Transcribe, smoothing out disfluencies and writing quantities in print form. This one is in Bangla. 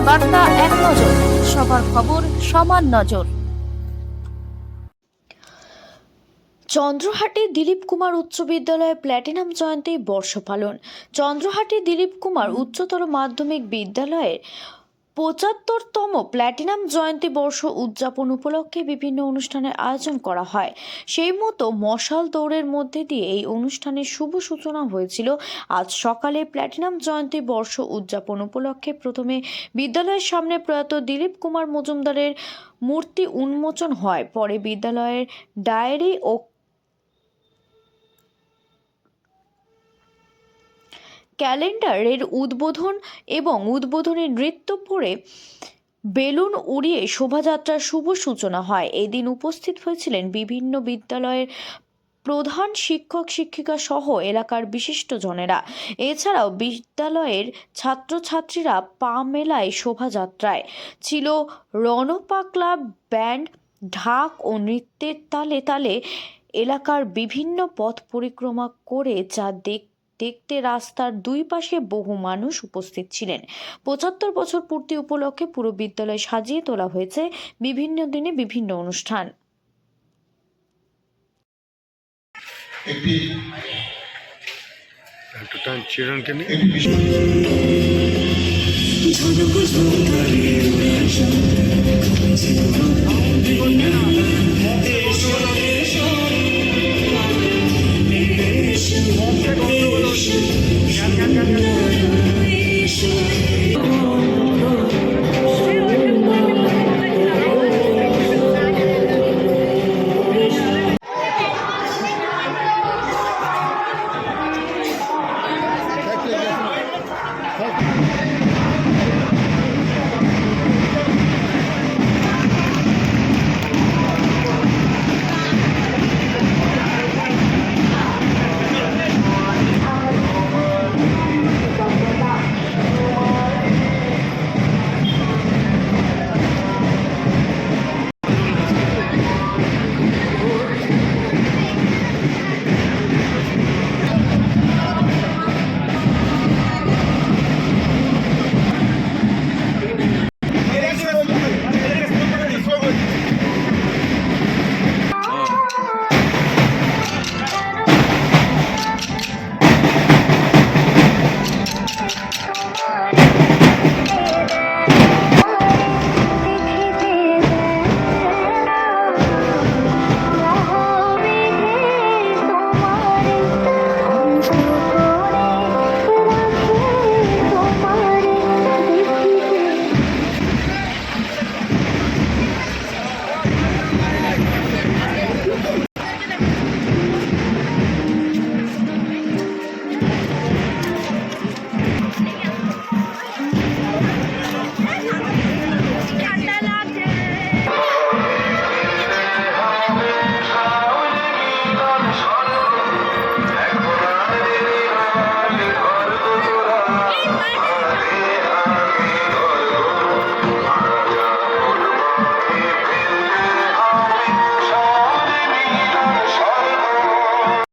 বার্তা এক নজর, সবার খবর সমান নজর। চন্দ্রহাটি দিলীপ কুমার উচ্চ বিদ্যালয়ে প্ল্যাটিনাম জয়ন্তী বর্ষ পালন। চন্দ্রহাটি দিলীপ কুমার উচ্চতর মাধ্যমিক বিদ্যালয়ের ৭৫তম প্ল্যাটিনাম জয়ন্তী বর্ষ উদযাপন উপলক্ষে বিভিন্ন অনুষ্ঠানের আয়োজন করা হয়। সেই মতো মশাল দৌড়ের মধ্যে দিয়ে এই অনুষ্ঠানের শুভ সূচনা হয়েছিল। আজ সকালে প্ল্যাটিনাম জয়ন্তী বর্ষ উদযাপন উপলক্ষে প্রথমে বিদ্যালয়ের সামনে প্রয়াত দিলীপ কুমার মজুমদারের মূর্তি উন্মোচন হয়। পরে বিদ্যালয়ের ডায়েরি ও ক্যালেন্ডারের উদ্বোধন এবং উদ্বোধনী নৃত্য পরে বেলুন উড়িয়ে শোভাযাত্রার শুভ সূচনা হয়। এদিন উপস্থিত হয়েছিলেন বিভিন্ন বিদ্যালয়ের প্রধান শিক্ষক শিক্ষিকা সহ এলাকার বিশিষ্টজনেরা। এছাড়াও বিদ্যালয়ের ছাত্রছাত্রীরা পা মেলায় শোভাযাত্রায় ছিল রণপা ক্লাব ব্যান্ড, ঢাক ও নৃত্যের তালে তালে এলাকার বিভিন্ন পথ পরিক্রমা করে যা দেখতে রাস্তার দুই পাশে বহু মানুষ উপস্থিত ছিলেন। ৭৫ বছর পূর্তি উপলক্ষে পুরো বিদ্যালয় সাজিয়ে তোলা হয়েছে বিভিন্ন দিনে বিভিন্ন অনুষ্ঠান। একটি